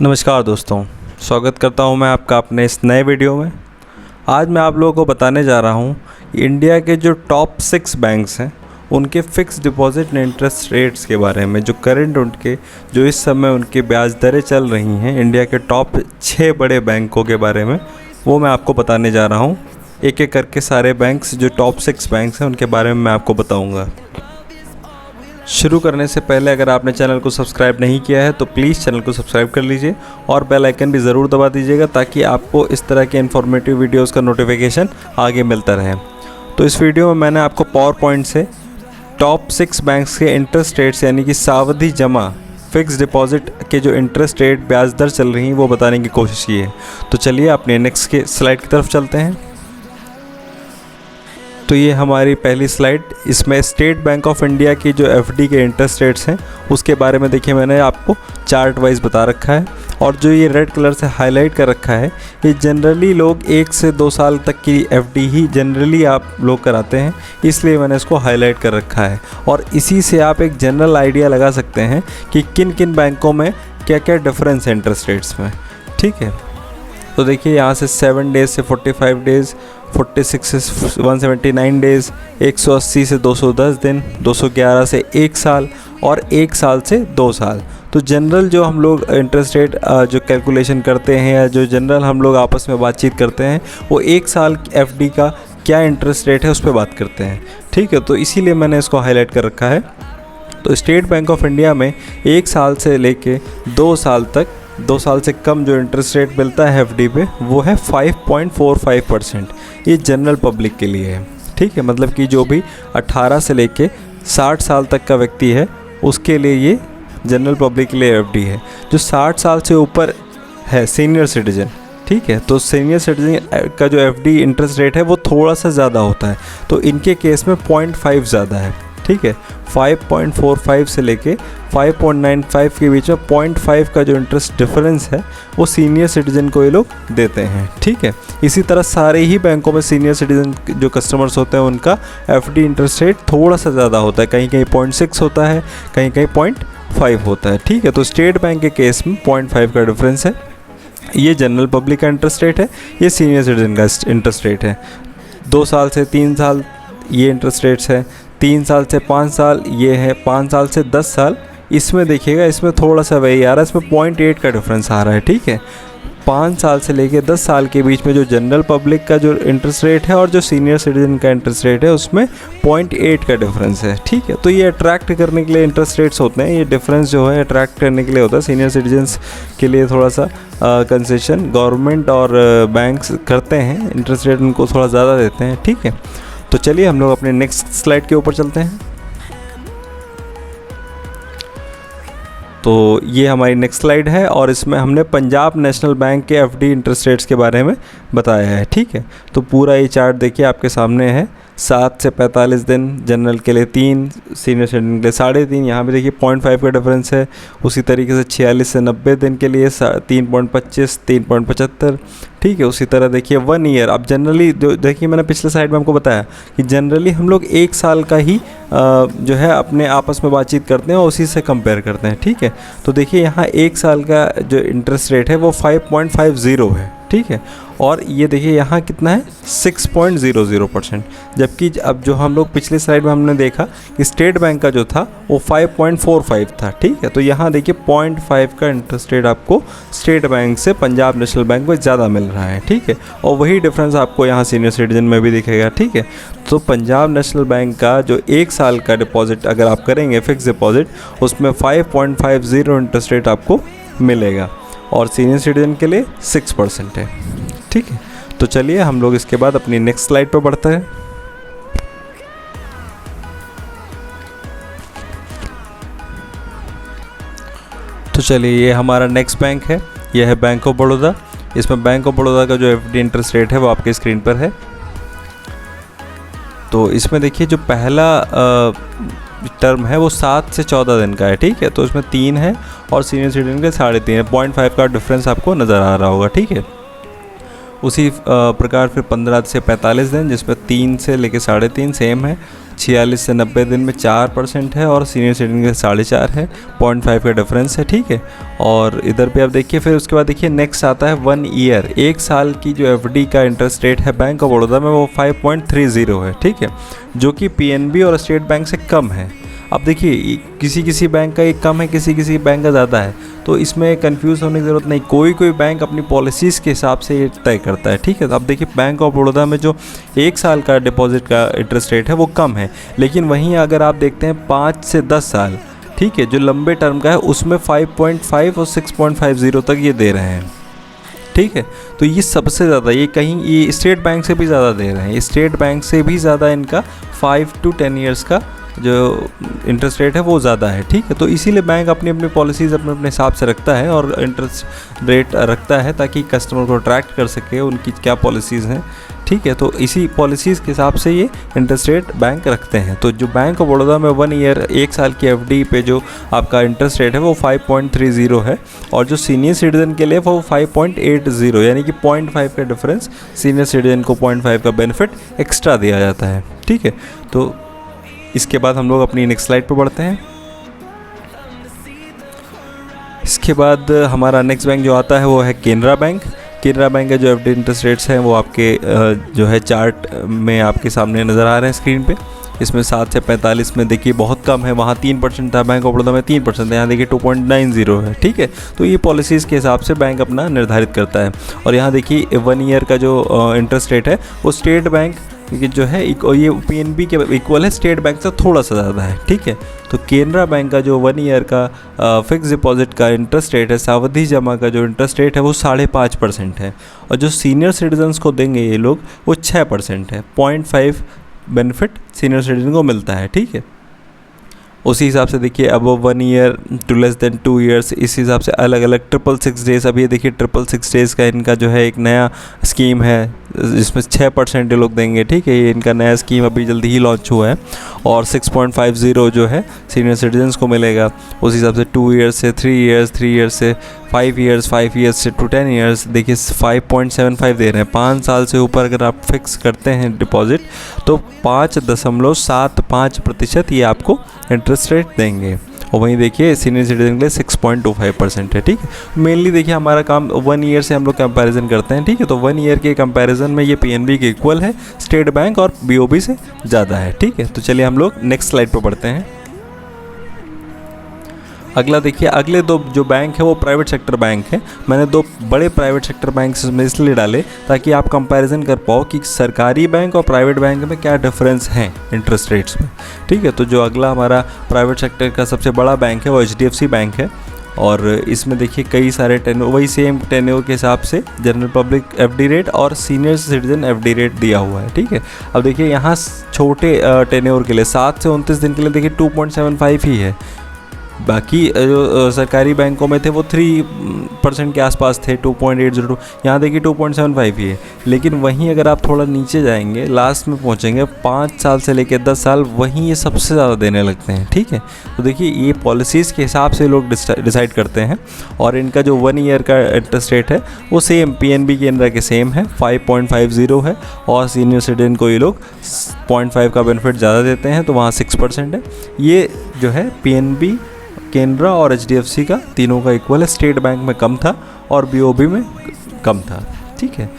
नमस्कार दोस्तों, स्वागत करता हूं मैं आपका अपने इस नए वीडियो में। आज मैं आप लोगों को बताने जा रहा हूं इंडिया के जो टॉप 6 बैंक्स हैं उनके fix deposit and interest rates के बारे में, जो करंट उनके जो इस समय उनके ब्याज दरें चल रही हैं इंडिया के टॉप 6 बड़े बैंकों के बारे में, वो मैं आपको बताने जा रहा हूँ। एक एक करके सारे बैंक्स जो टॉप 6 बैंक्स हैं उनके बारे में मैं आपको बताऊँगा। शुरू करने से पहले अगर आपने चैनल को सब्सक्राइब नहीं किया है तो प्लीज़ चैनल को सब्सक्राइब कर लीजिए और बेल आइकन भी ज़रूर दबा दीजिएगा ताकि आपको इस तरह के इन्फॉर्मेटिव वीडियोस का नोटिफिकेशन आगे मिलता रहे। तो इस वीडियो में मैंने आपको पावर पॉइंट से टॉप 6 बैंक्स के इंटरेस्ट रेट्स यानी कि सावधि जमा फिक्स डिपॉजिट के जो इंटरेस्ट रेट ब्याज दर चल रही हैं वो बताने की कोशिश की है। तो चलिए अपने नेक्स्ट के स्लाइड की तरफ चलते हैं। तो ये हमारी पहली स्लाइड, इसमें स्टेट बैंक ऑफ इंडिया की जो एफडी के इंटरेस्ट रेट्स हैं उसके बारे में देखिए मैंने आपको चार्ट वाइज बता रखा है। और जो ये रेड कलर से हाईलाइट कर रखा है ये जनरली लोग 1 से 2 साल तक की एफडी ही जनरली आप लोग कराते हैं, इसलिए मैंने इसको हाईलाइट कर रखा है। और इसी से आप एक जनरल आइडिया लगा सकते हैं कि किन किन बैंकों में क्या क्या डिफरेंस है इंटरेस्ट रेट्स में। ठीक है, तो देखिए यहाँ से 7 डेज़ से 45 डेज़, 46 से 179 डेज़, 180 से 210 दिन, 211 से 1 साल और 1 साल से 2 साल। तो जनरल जो हम लोग इंटरेस्ट रेट जो कैलकुलेशन करते हैं या जो जनरल हम लोग आपस में बातचीत करते हैं वो 1 साल एफडी का क्या इंटरेस्ट रेट है उस पर बात करते हैं। ठीक है, तो इसीलिए मैंने इसको हाईलाइट कर रखा है। तो स्टेट बैंक ऑफ इंडिया में 1 साल से लेके 2 साल तक 2 साल से कम जो इंटरेस्ट रेट मिलता है एफडी पे वो है 5.45%। ये जनरल पब्लिक के लिए है। ठीक है, मतलब कि जो भी 18 से लेके 60 साल तक का व्यक्ति है उसके लिए ये जनरल पब्लिक के लिए एफडी है। जो 60 साल से ऊपर है सीनियर सिटीजन, ठीक है, तो सीनियर सिटीजन का जो एफडी इंटरेस्ट रेट है वो थोड़ा सा ज़्यादा होता है, तो इनके केस में 0.5 ज़्यादा है। ठीक है, 5.45 से लेके 5.95 के बीच में 0.5 का जो इंटरेस्ट डिफरेंस है वो सीनियर सिटीजन को ये लोग देते हैं। ठीक है, इसी तरह सारे ही बैंकों में सीनियर सिटीजन जो कस्टमर्स होते हैं उनका एफडी इंटरेस्ट रेट थोड़ा सा ज़्यादा होता है, कहीं कहीं 0.6 होता है, कहीं कहीं 0.5 होता है। ठीक है, तो स्टेट बैंक के केस में 0.5 का डिफरेंस है। ये जनरल पब्लिक का इंटरेस्ट रेट है, ये सीनियर सिटीजन का इंटरेस्ट रेट है। 2 साल से 3 साल ये इंटरेस्ट रेट्स है, 3 साल से 5 साल ये है, 5 साल से 10 साल इसमें देखिएगा इसमें थोड़ा सा वही आ रहा है, इसमें 0.8 का डिफरेंस आ रहा है। ठीक है, 5 साल से लेके 10 साल के बीच में जो जनरल पब्लिक का जो इंटरेस्ट रेट है और जो सीनियर सिटीजन का इंटरेस्ट रेट है उसमें 0.8 का डिफरेंस है। ठीक है, तो ये अट्रैक्ट करने के लिए इंटरेस्ट रेट्स होते हैं, ये डिफरेंस जो है अट्रैक्ट करने के लिए होता है। सीनियर सिटीजन्स के लिए थोड़ा सा कंसेशन गवर्नमेंट और बैंक्स करते हैं, इंटरेस्ट रेट उनको थोड़ा ज़्यादा देते हैं। ठीक है, तो चलिए हम लोग अपने नेक्स्ट स्लाइड के ऊपर चलते हैं। तो ये हमारी नेक्स्ट स्लाइड है और इसमें हमने पंजाब नेशनल बैंक के एफडी इंटरेस्ट रेट्स के बारे में बताया है। ठीक है, तो पूरा ये चार्ट देखिए आपके सामने है। 7 से 45 दिन जनरल के लिए 3, सीनियर सिटीजन के लिए 3.5, यहाँ भी देखिए 0.5 का डिफरेंस है। उसी तरीके से 46 से 90 दिन के लिए 3.25, 3.75। ठीक है, उसी तरह देखिए 1 ईयर। अब जनरली जो देखिए मैंने पिछले साइड में आपको बताया कि जनरली हम लोग 1 साल का ही जो है अपने आपस में बातचीत करते हैं और उसी से कंपेयर करते हैं। ठीक है, तो देखिए यहाँ 1 साल का जो इंटरेस्ट रेट है वो 5.50 है। ठीक है, और ये देखिए यहाँ कितना है 6.00%, जबकि अब जो हम लोग पिछले स्लाइड में हमने देखा कि स्टेट बैंक का जो था वो 5.45 था। ठीक है, तो यहाँ देखिए 0.5 का इंटरेस्ट रेट आपको स्टेट बैंक से पंजाब नेशनल बैंक में ज़्यादा मिल रहा है। ठीक है, और वही डिफरेंस आपको यहाँ सीनियर सिटीजन में भी दिखेगा। ठीक है, तो पंजाब नेशनल बैंक का जो 1 साल का डिपॉजिट अगर आप करेंगे फिक्स डिपॉजिट उसमें 5.50 इंटरेस्ट रेट आपको मिलेगा और सीनियर सिटीजन के लिए 6% है। ठीक है, तो चलिए हम लोग इसके बाद अपनी नेक्स्ट स्लाइड पर बढ़ते हैं। तो चलिए ये हमारा नेक्स्ट बैंक है, यह है बैंक ऑफ बड़ौदा। इसमें बैंक ऑफ बड़ौदा का जो एफडी इंटरेस्ट रेट है वो आपके स्क्रीन पर है। तो इसमें देखिए जो पहला टर्म है वो 7 से 14 दिन का है। ठीक है, तो इसमें 3 है और सीनियर सिटीजन के 3.5 है। 0.5 का डिफरेंस आपको नज़र आ रहा होगा। ठीक है, उसी प्रकार फिर 15 से 45 दिन जिसमें 3 से लेके 3.5 सेम है 46 से 90 दिन में 4% है और सीनियर सिटीजन के 4.5 है, 0.5 का डिफरेंस है, ठीक है। और इधर पे आप देखिए, फिर उसके बाद देखिए नेक्स्ट आता है 1 ईयर, 1 साल की जो एफडी का इंटरेस्ट रेट है बैंक ऑफ बड़ौदा में वो 5.30 है, ठीक है, जो कि पीएनबी और स्टेट बैंक से कम है। अब देखिए किसी किसी बैंक का एक कम है, किसी किसी बैंक का ज़्यादा है, तो इसमें कंफ्यूज होने की ज़रूरत नहीं, कोई कोई बैंक अपनी पॉलिसीज़ के हिसाब से ये तय करता है, ठीक है। तो अब देखिए बैंक ऑफ बड़ौदा में जो 1 साल का डिपॉजिट का इंटरेस्ट रेट है वो कम है, लेकिन वहीं अगर आप देखते हैं 5 से 10 साल, ठीक है, जो लंबे टर्म का है उसमें 5.5 और 6.50 तक ये दे रहे हैं, ठीक है। तो ये सबसे ज़्यादा, ये कहीं ये स्टेट बैंक से भी ज़्यादा दे रहे हैं, स्टेट बैंक से भी ज़्यादा इनका 5 to 10 ईयर्स का जो इंटरेस्ट रेट है वो ज़्यादा है, ठीक है। तो इसीलिए बैंक अपनी अपनी पॉलिसीज़ अपने अपने हिसाब से रखता है और इंटरेस्ट रेट रखता है ताकि कस्टमर को अट्रैक्ट कर सके, उनकी क्या पॉलिसीज़ हैं, ठीक है। तो इसी पॉलिसीज़ के हिसाब से ये इंटरेस्ट रेट बैंक रखते हैं। तो जो बैंक ऑफ बड़ौदा में 1 ईयर 1 साल की एफडी पे जो आपका इंटरेस्ट रेट है वो 5.30 है और जो सीनियर सिटीज़न के लिए वो 5.80, यानी कि 0.5 का डिफरेंस, सीनियर सिटीज़न को 0.5 का बेनिफिट एक्स्ट्रा दिया जाता है, ठीक है। तो इसके बाद हम लोग अपनी नेक्स्ट स्लाइड पर बढ़ते हैं। इसके बाद हमारा नेक्स्ट बैंक जो आता है वो है केनरा बैंक। केनरा बैंक के जो एफडी इंटरेस्ट रेट्स हैं वो आपके जो है चार्ट में आपके सामने नज़र आ रहे हैं स्क्रीन पे। इसमें 7 से 45 में देखिए बहुत कम है, वहाँ 3% था, बैंक ऑफ बड़ौदा में 3% है, यहाँ देखिए 2.90 है, ठीक है। तो ये पॉलिसीज़ के हिसाब से बैंक अपना निर्धारित करता है। और यहाँ देखिए 1 ईयर का जो इंटरेस्ट रेट है वो स्टेट बैंक जो है ये पीएनबी के इक्वल है, स्टेट बैंक से थोड़ा सा ज़्यादा है, ठीक है। तो केनरा बैंक का जो 1 ईयर का फिक्स डिपॉजिट का इंटरेस्ट रेट है, सावधि जमा का जो इंटरेस्ट रेट है वो 5.5% है और जो सीनियर सिटीजन्स को देंगे ये लोग वो 6% है, 0.5 बेनिफिट सीनियर सिटीजन को मिलता है, ठीक है। उसी हिसाब से देखिए अब 1 year to less than 2 years, इस हिसाब से अलग अलग 666 डेज़। अब ये देखिए 666 डेज़ का इनका जो है एक नया स्कीम है जिसमें 6% ये लोग देंगे, ठीक है। ये इनका नया स्कीम अभी जल्दी ही लॉन्च हुआ है और 6.50 जो है सीनियर सिटीजन्स को मिलेगा। उस हिसाब से 2 ईयर्स से 3 ईयर्स, 3 ईयर्स से 5 ईयर्स, 5 ईयर्स से टू 10 ईयर्स देखिए 5.75 दे रहे हैं। 5 साल से ऊपर अगर आप फिक्स करते हैं डिपॉजिट तो 5.75% ये आपको इंटरेस्ट रेट देंगे। और वहीं देखिए सीनियर सिटीजन के लिए 6.25% है, ठीक है। मेनली देखिए हमारा काम 1 ईयर से हम लोग कंपैरिजन करते हैं, ठीक है। तो 1 ईयर के कंपैरिजन में ये पीएनबी के इक्वल है, स्टेट बैंक और बीओबी से ज़्यादा है, ठीक है। तो चलिए हम लोग नेक्स्ट स्लाइड पर बढ़ते हैं। अगला देखिए, अगले 2 जो बैंक है वो प्राइवेट सेक्टर बैंक है। मैंने 2 बड़े प्राइवेट सेक्टर बैंक में इसलिए डाले ताकि आप कंपैरिजन कर पाओ कि सरकारी बैंक और प्राइवेट बैंक में क्या डिफरेंस है इंटरेस्ट रेट्स में, ठीक है। तो जो अगला हमारा प्राइवेट सेक्टर का सबसे बड़ा बैंक है वो एचडीएफसी बैंक है और इसमें देखिए कई सारे टेन्योर, वही सेम टेन्योर के हिसाब से जनरल पब्लिक एफडी रेट और सीनियर सिटीजन एफडी रेट दिया हुआ है, ठीक है। अब देखिए यहाँ छोटे टेन्योर के लिए 7 से 29 दिन के लिए देखिए 2.75 ही है। बाकी जो सरकारी बैंकों में थे वो 3% के आसपास थे, 2.802, यहाँ देखिए 2.75 ही है। लेकिन वहीं अगर आप थोड़ा नीचे जाएंगे, लास्ट में पहुँचेंगे 5 साल से लेकर 10 साल, वहीं ये सबसे ज़्यादा देने लगते हैं, ठीक है। तो देखिए ये पॉलिसीज़ के हिसाब से लोग डिसाइड करते हैं और इनका जो 1 ईयर का इंटरेस्ट रेट है वो सेम पीएनबी केनरा के सेम है, 5.50 है और सीनियर सिटीजन को ये लोग 0.5 का बेनिफिट ज़्यादा देते हैं, तो वहाँ 6% है। ये जो है पीएनबी, केनरा और एचडीएफसी का तीनों का इक्वल है, स्टेट बैंक में कम था और बीओबी में कम था, ठीक है।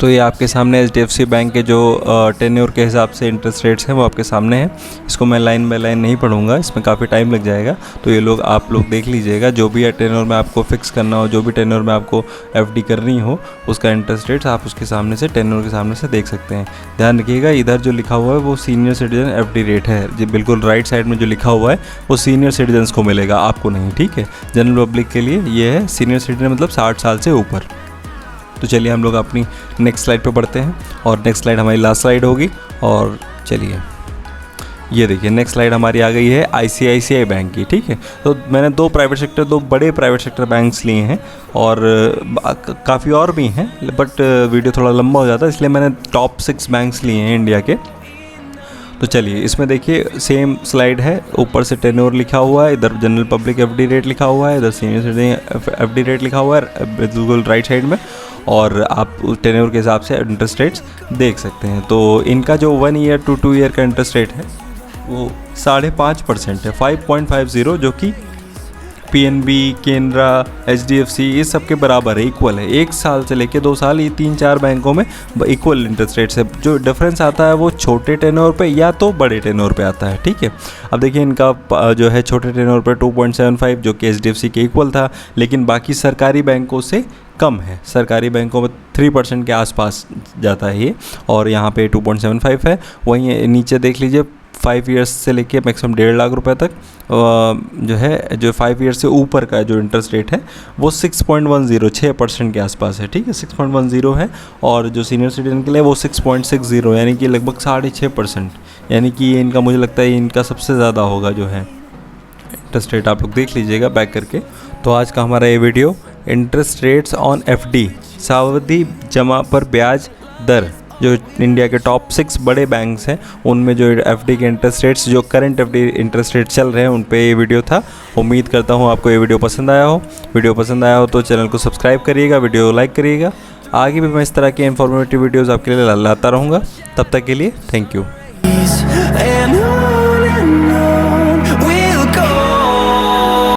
तो ये आपके सामने एचडीएफसी बैंक के जो टेन्योर के हिसाब से इंटरेस्ट रेट्स हैं वो आपके सामने हैं। इसको मैं लाइन बाय लाइन नहीं पढ़ूंगा, इसमें काफ़ी टाइम लग जाएगा, तो ये लोग आप लोग देख लीजिएगा। जो भी टेन्योर में आपको फिक्स करना हो, जो भी टेन्योर में आपको एफडी करनी हो, उसका इंटरेस्ट रेट्स आप उसके सामने से, टेन्योर के सामने से देख सकते हैं। ध्यान रखिएगा इधर जो लिखा हुआ है वो सीनियर सिटीजन एफडी रेट है, जो बिल्कुल राइट साइड में जो लिखा हुआ है वो सीनियर सिटीजन्स को मिलेगा, आपको नहीं, ठीक है। जनरल पब्लिक के लिए ये है सीनियर सिटीजन मतलब 60 साल से ऊपर। तो चलिए हम लोग अपनी नेक्स्ट स्लाइड पे बढ़ते हैं और नेक्स्ट स्लाइड हमारी लास्ट स्लाइड होगी। और चलिए ये देखिए नेक्स्ट स्लाइड हमारी आ गई है आईसीआईसीआई बैंक की, ठीक है। तो मैंने 2 बड़े प्राइवेट सेक्टर बैंक्स लिए हैं और काफ़ी और भी हैं, बट वीडियो थोड़ा लंबा हो जाता है इसलिए मैंने टॉप 6 बैंक्स लिए हैं इंडिया के। तो चलिए इसमें देखिए सेम स्लाइड है, ऊपर से टेन्योर लिखा हुआ है, इधर जनरल पब्लिक एफडी रेट लिखा हुआ है, इधर सीनियर सिटीजन एफडी रेट लिखा हुआ है बिल्कुल राइट साइड में, और आप टेन्योर के हिसाब से इंटरेस्ट रेट्स देख सकते हैं। तो इनका जो 1 ईयर टू 2 ईयर का इंटरेस्ट रेट है वो 5.5% है, 5.50, जो कि PNB, केनरा, HDFC ये सब के बराबर है, इक्वल है। 1 साल से लेके 2 साल ये 3-4 बैंकों में इक्वल इंटरेस्ट रेट्स है। जो डिफरेंस आता है वो छोटे टेन्योर पे या तो बड़े टेन्योर पे आता है, ठीक है। अब देखिए इनका जो है छोटे टेन्योर पे 2.75 जो कि HDFC के इक्वल था, लेकिन बाकी सरकारी बैंकों से कम है। सरकारी बैंकों में 3% के आसपास जाता है ये, और यहाँ पे 2.75 है। वहीं नीचे देख लीजिए 5 ईयर्स से लेके मैक्सिमम 1.5 लाख रुपए तक जो है, जो 5 ईयर्स से ऊपर का जो इंटरेस्ट रेट है वो 6.10, 6% के आसपास है, ठीक है, 6.10 है। और जो सीनियर सिटीजन के लिए वो 6.60, यानी कि लगभग 6.5%, यानी कि ये इनका, मुझे लगता है इनका सबसे ज़्यादा होगा जो है इंटरेस्ट रेट। आप लोग देख लीजिएगा बैक करके। तो आज का हमारा ये video interest rates on FD, सावधि जमा पर ब्याज दर, जो इंडिया के टॉप 6 बड़े बैंक्स हैं उनमें जो FD के इंटरेस्ट रेट्स, जो करंट FD इंटरेस्ट रेट चल रहे हैं, उन पे ये वीडियो था। उम्मीद करता हूँ आपको ये वीडियो पसंद आया हो। वीडियो पसंद आया हो तो चैनल को सब्सक्राइब करिएगा, वीडियो लाइक करिएगा। आगे भी मैं इस तरह के इन्फॉर्मेटिव वीडियोज़ आपके लिए लाता रहूँगा। तब तक के लिए थैंक यू।